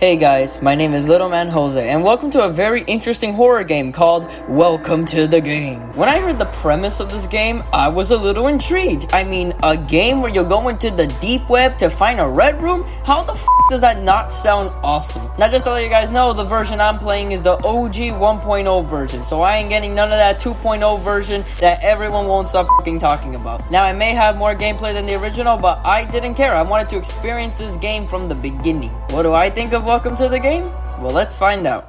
Hey guys, my name is Little Man Jose, and welcome to a very interesting horror game called Welcome to the Game. When I heard the premise of this game, I was a little intrigued. I mean, a game where you're going to the deep web to find a red room? How the f does that not sound awesome? Now, just to let you guys know, the version I'm playing is the OG 1.0 version, so I ain't getting none of that 2.0 version that everyone won't stop f***ing talking about. Now, I may have more gameplay than the original, but I didn't care. I wanted to experience this game from the beginning. What do I think of Welcome to the Game? Well, let's find out.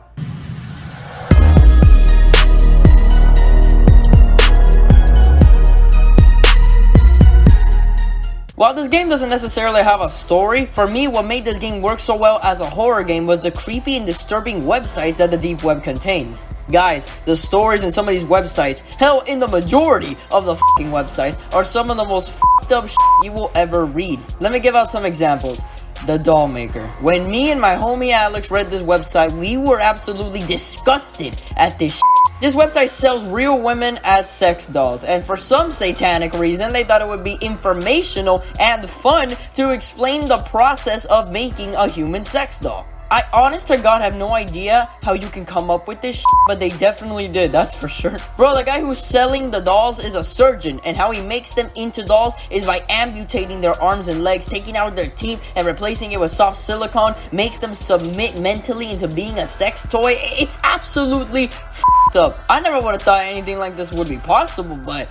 While this game doesn't necessarily have a story, for me what made this game work so well as a horror game was the creepy and disturbing websites that the deep web contains. Guys, the stories in some of these websites, hell, in the majority of the f***ing websites, are some of the most f***ed up shit you will ever read. Let me give out some examples. The Doll Maker. When me and my homie Alex read this website, we were absolutely disgusted at this shit. This website sells real women as sex dolls, and for some satanic reason, they thought it would be informational and fun to explain the process of making a human sex doll. I honest to God have no idea how you can come up with this shit, but they definitely did, that's for sure. Bro, the guy who's selling the dolls is a surgeon, and how he makes them into dolls is by amputating their arms and legs, taking out their teeth, and replacing it with soft silicone, makes them submit mentally into being a sex toy. It's absolutely f***ed up. I never would have thought anything like this would be possible, but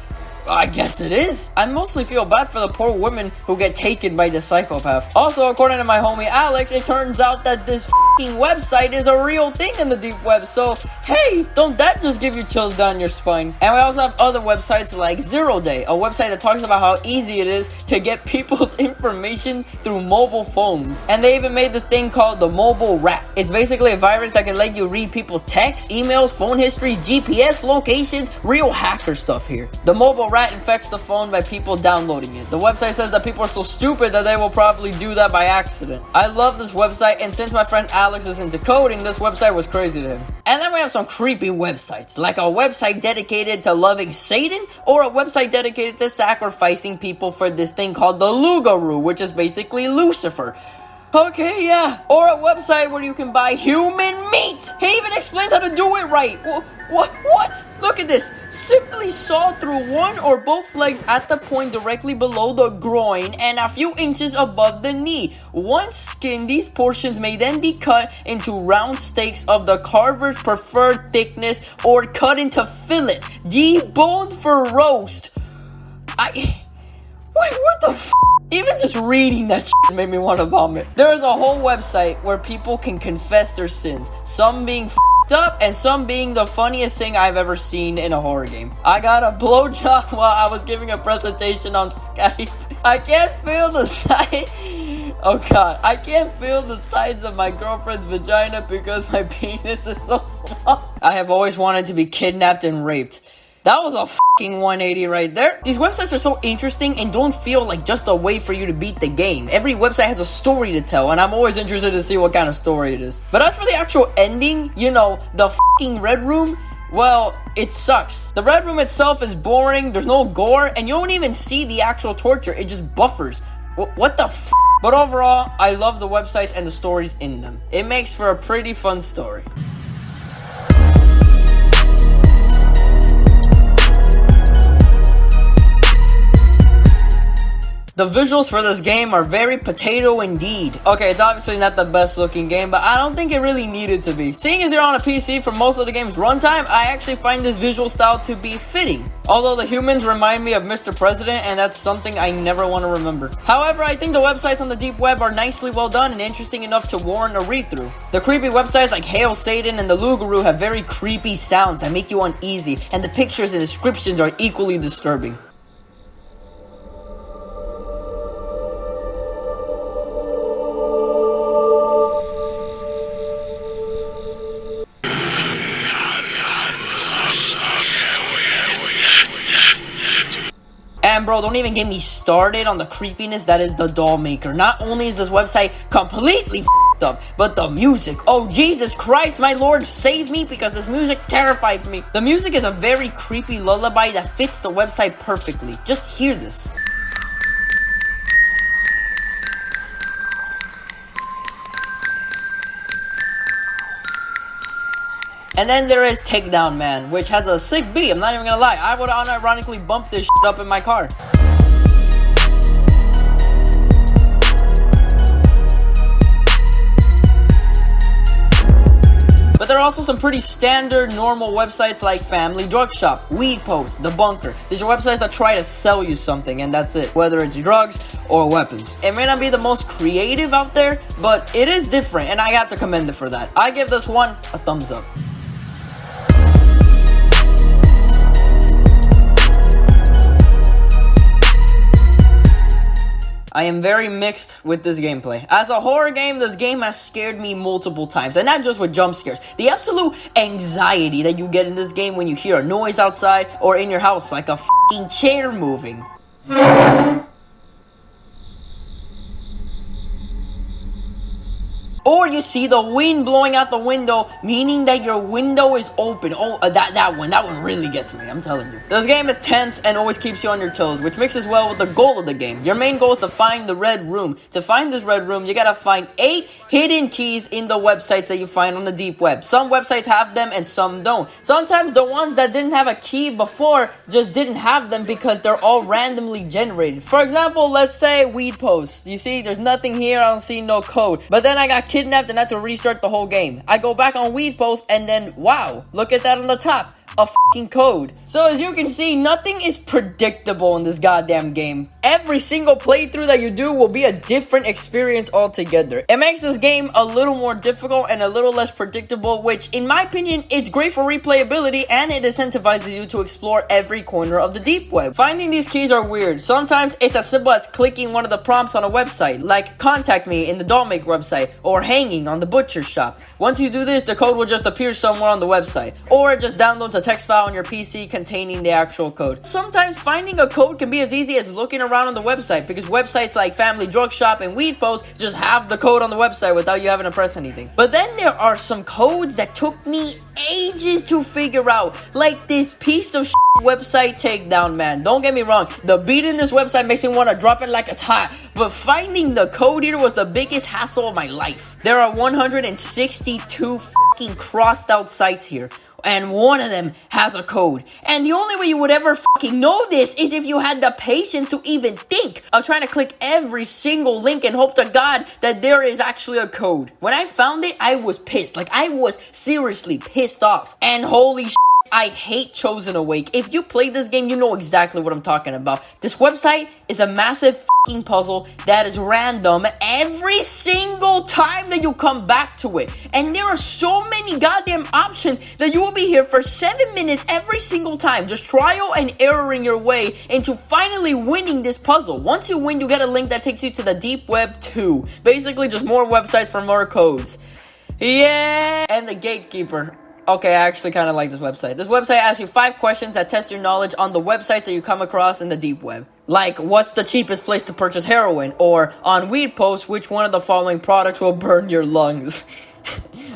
I guess it is. I mostly feel bad for the poor women who get taken by the psychopath. Also, according to my homie Alex, it turns out that this f***ing website is a real thing in the deep web. So, hey, don't that just give you chills down your spine? And we also have other websites like Zero Day, a website that talks about how easy it is to get people's information through mobile phones. And they even made this thing called the Mobile Rat. It's basically a virus that can let you read people's texts, emails, phone histories, GPS locations, real hacker stuff here. The Mobile Rat infects the phone by people downloading it. The website says that people are so stupid that they will probably do that by accident. I love this website, and since my friend Alex is into coding, this website was crazy to him. And then we have some creepy websites, like a website dedicated to loving Satan, or a website dedicated to sacrificing people for this thing called the Lugaroo, which is basically Lucifer. Okay, yeah. Or a website where you can buy human meat. He even explains how to do it right. What? Look at this. Simply saw through one or both legs at the point directly below the groin and a few inches above the knee. Once skinned, these portions may then be cut into round steaks of the carver's preferred thickness or cut into fillets, deboned for roast. Wait, what the f***? Even just reading that shit made me want to vomit. There is a whole website where people can confess their sins, some being f***ed up and some being the funniest thing I've ever seen in a horror game. I got a blowjob while I was giving a presentation on Skype. I can't feel the side. Oh god, I can't feel the sides of my girlfriend's vagina because my penis is so small. I have always wanted to be kidnapped and raped. That was a f***ing 180 right there. These websites are so interesting and don't feel like just a way for you to beat the game. Every website has a story to tell, and I'm always interested to see what kind of story it is. But as for the actual ending, you know, the f***ing Red Room, well, it sucks. The Red Room itself is boring, there's no gore, and you don't even see the actual torture, it just buffers. What the f***? But overall, I love the websites and the stories in them. It makes for a pretty fun story. The visuals for this game are very potato indeed. Okay, it's obviously not the best looking game, but I don't think it really needed to be. Seeing as you're on a PC for most of the game's runtime, I actually find this visual style to be fitting. Although the humans remind me of Mr. President, and that's something I never want to remember. However, I think the websites on the deep web are nicely well done and interesting enough to warrant a read-through. The creepy websites like Hail Satan and the Lugaroo have very creepy sounds that make you uneasy, and the pictures and descriptions are equally disturbing. And bro, don't even get me started on the creepiness that is the Doll Maker. Not only is this website completely f***ed up, but the music. Oh, Jesus Christ, my Lord, save me, because this music terrifies me. The music is a very creepy lullaby that fits the website perfectly. Just hear this. And then there is Takedown Man, which has a sick beat. I'm not even gonna lie, I would unironically bump this shit up in my car. But there are also some pretty standard, normal websites like Family Drug Shop, Weed Post, The Bunker. These are websites that try to sell you something, and that's it, whether it's drugs or weapons. It may not be the most creative out there, but it is different, and I have to commend it for that. I give this one a thumbs up. I am very mixed with this gameplay. As a horror game, this game has scared me multiple times. And not just with jump scares. The absolute anxiety that you get in this game when you hear a noise outside or in your house, like a f***ing chair moving. Or you see the wind blowing out the window, meaning that your window is open. Oh, that one really gets me, I'm telling you. This game is tense and always keeps you on your toes, which mixes well with the goal of the game. Your main goal is to find the red room. To find this red room, you gotta find 8 hidden keys in the websites that you find on the deep web. Some websites have them and some don't. Sometimes the ones that didn't have a key before just didn't have them because they're all randomly generated. For example, let's say Weed Post. You see, there's nothing here, I don't see no code. But then I got kidnapped and had to restart the whole game. I go back on Weed Post and then, wow, look at that on the top. A fucking code. So as you can see, nothing is predictable in this goddamn game. Every single playthrough that you do will be a different experience altogether. It makes this game a little more difficult and a little less predictable, which in my opinion, it's great for replayability and it incentivizes you to explore every corner of the deep web. Finding these keys are weird. Sometimes it's as simple as clicking one of the prompts on a website, like contact me in the doll maker website or hanging on the butcher shop. Once you do this, the code will just appear somewhere on the website, or it just downloads a text file on your PC containing the actual code. Sometimes finding a code can be as easy as looking around on the website, because websites like Family Drug Shop and Weed Post just have the code on the website without you having to press anything. But then there are some codes that took me ages to figure out, like this piece of website Takedown Man. Don't get me wrong, the beat in this website makes me want to drop it like it's hot, but finding the code here was the biggest hassle of my life. There are 162 fucking crossed out sites here, and one of them has a code. And the only way you would ever fucking know this is if you had the patience to even think of trying to click every single link and hope to God that there is actually a code. When I found it, I was pissed. Like, I was seriously pissed off. And holy shit, I hate Chosen Awake. If you played this game, you know exactly what I'm talking about. This website is a massive fucking puzzle that is random every single time that you come back to it. And there are so many goddamn options that you will be here for 7 minutes every single time, just trial and erroring your way into finally winning this puzzle. Once you win, you get a link that takes you to the deep web 2. Basically, just more websites for more codes. Yeah! And the gatekeeper. Okay, I actually kind of like this website. This website asks you 5 questions that test your knowledge on the websites that you come across in the deep web. Like, what's the cheapest place to purchase heroin? Or, on Weed Post, which one of the following products will burn your lungs?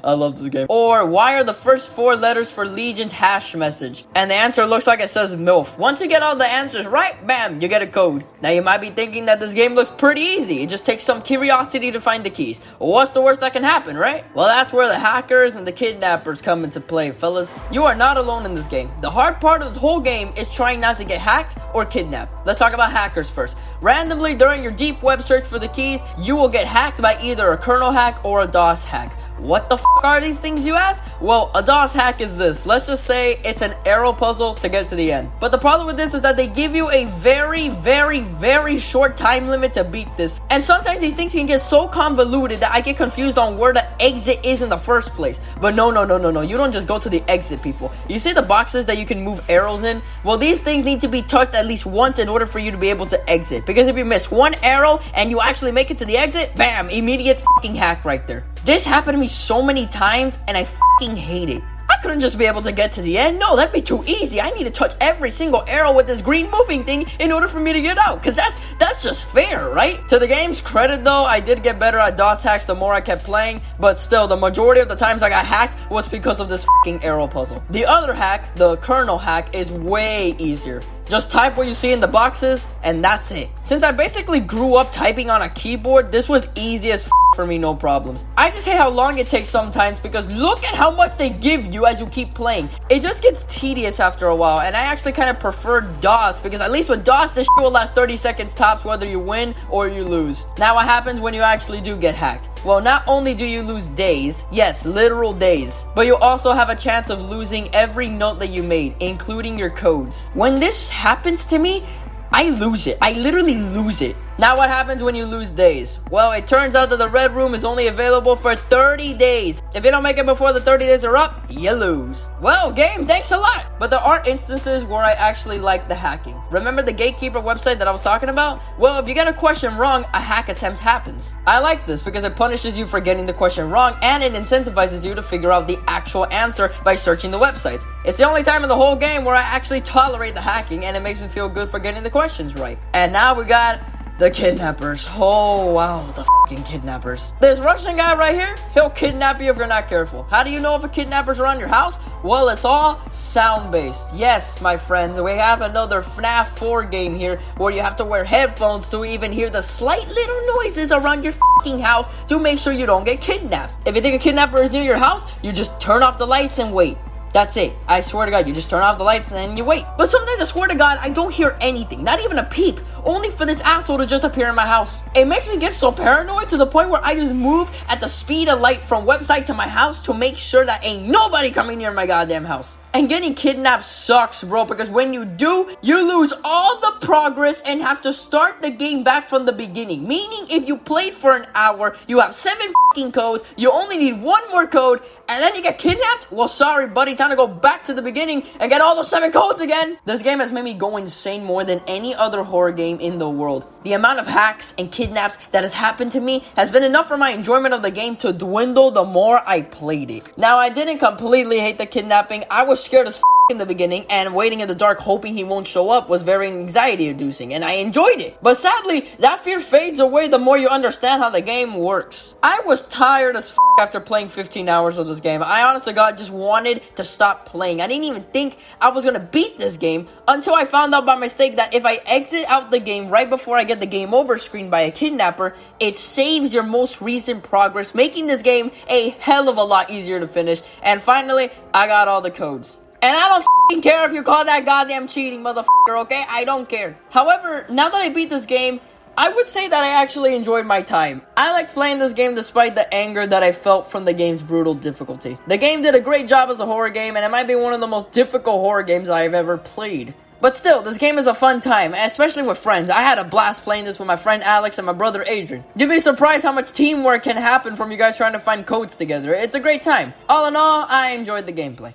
I love this game. Or, why are the first 4 letters for Legion's hash message? And the answer looks like it says MILF. Once you get all the answers right, bam, you get a code. Now you might be thinking that this game looks pretty easy. It just takes some curiosity to find the keys. Well, what's the worst that can happen, right? Well, that's where the hackers and the kidnappers come into play, fellas. You are not alone in this game. The hard part of this whole game is trying not to get hacked or kidnapped. Let's talk about hackers first. Randomly, during your deep web search for the keys, you will get hacked by either a kernel hack or a DOS hack. What the f*** are these things, you ask? Well, a DOS hack is this. Let's just say it's an arrow puzzle to get to the end. But the problem with this is that they give you a very, very, very short time limit to beat this. And sometimes these things can get so convoluted that I get confused on where the exit is in the first place. But no. You don't just go to the exit, people. You see the boxes that you can move arrows in? Well, these things need to be touched at least once in order for you to be able to exit. Because if you miss one arrow and you actually make it to the exit, bam, immediate fucking hack right there. This happened to me so many times, and I fucking hate it. I couldn't just be able to get to the end. No, that'd be too easy. I need to touch every single arrow with this green moving thing in order for me to get out. Because that's just fair, right? To the game's credit, though, I did get better at DOS hacks the more I kept playing. But still, the majority of the times I got hacked was because of this fucking arrow puzzle. The other hack, the kernel hack, is way easier. Just type what you see in the boxes, and that's it. Since I basically grew up typing on a keyboard, this was easy as for me, no problems. I just hate how long it takes sometimes because look at how much they give you as you keep playing. It just gets tedious after a while, and I actually kind of prefer DOS because at least with DOS, this shit will last 30 seconds tops whether you win or you lose. Now what happens when you actually do get hacked? Well, not only do you lose days, yes, literal days, but you also have a chance of losing every note that you made, including your codes. When this happens to me, I lose it. I literally lose it. Now what happens when you lose days? Well, it turns out that the red room is only available for 30 days. If you don't make it before the 30 days are up, you lose. Well, game, thanks a lot. But there are instances where I actually like the hacking. Remember the Gatekeeper website that I was talking about? Well, if you get a question wrong, a hack attempt happens. I like this because it punishes you for getting the question wrong and it incentivizes you to figure out the actual answer by searching the websites. It's the only time in the whole game where I actually tolerate the hacking and it makes me feel good for getting the questions right. And now we got the kidnappers. Oh, wow, the fucking kidnappers. This Russian guy right here, he'll kidnap you if you're not careful. How do you know if a kidnapper's around your house? Well, it's all sound-based. Yes, my friends, we have another FNAF 4 game here where you have to wear headphones to even hear the slight little noises around your fucking house to make sure you don't get kidnapped. If you think a kidnapper is near your house, you just turn off the lights and wait. That's it. I swear to God, you just turn off the lights and then you wait. But sometimes I swear to God, I don't hear anything. Not even a peep. Only for this asshole to just appear in my house. It makes me get so paranoid to the point where I just move at the speed of light from website to my house to make sure that ain't nobody coming near my goddamn house. And getting kidnapped sucks, bro, because when you do, you lose all the progress and have to start the game back from the beginning. Meaning, if you played for an hour, you have 7 fucking codes, you only need 1 more code, and then you get kidnapped? Well, sorry, buddy, time to go back to the beginning and get all those 7 codes again. This game has made me go insane more than any other horror game in the world. The amount of hacks and kidnaps that has happened to me has been enough for my enjoyment of the game to dwindle the more I played it. Now, I didn't completely hate the kidnapping. I was scared as in the beginning, and waiting in the dark hoping he won't show up was very anxiety inducing, and I enjoyed it. But sadly, that fear fades away the more you understand how the game works. I was tired as after playing 15 hours of this game. I honestly God just wanted to stop playing. I didn't even think I was gonna beat this game until I found out by mistake that if I exit out the game right before I get the game over screen by a kidnapper, it saves your most recent progress, making this game a hell of a lot easier to finish. And finally, I got all the codes. And I don't f***ing care if you call that goddamn cheating, motherfucker, okay? I don't care. However, now that I beat this game, I would say that I actually enjoyed my time. I liked playing this game despite the anger that I felt from the game's brutal difficulty. The game did a great job as a horror game, and it might be one of the most difficult horror games I've ever played. But still, this game is a fun time, especially with friends. I had a blast playing this with my friend Alex and my brother Adrian. You'd be surprised how much teamwork can happen from you guys trying to find codes together. It's a great time. All in all, I enjoyed the gameplay.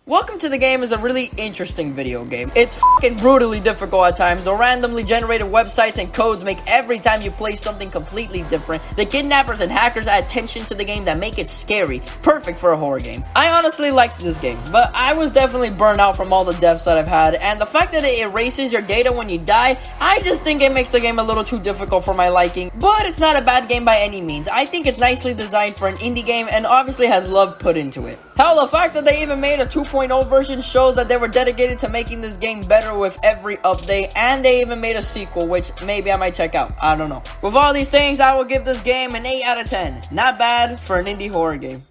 Welcome to the Game is a really interesting video game. It's fucking brutally difficult at times. The randomly generated websites and codes make every time you play something completely different. The kidnappers and hackers add tension to the game that make it scary. Perfect for a horror game. I honestly liked this game, but I was definitely burned out from all the deaths that I've had, and the fact that it erases your data when you die, I just think it makes the game a little too difficult for my liking. But it's not a bad game by any means. I think it's nicely designed for an indie game and obviously has love put into it. Hell, the fact that they even made a 2.0 version shows that they were dedicated to making this game better with every update, and they even made a sequel, which maybe I might check out. I don't know. With all these things, I will give this game an 8 out of 10. Not bad for an indie horror game.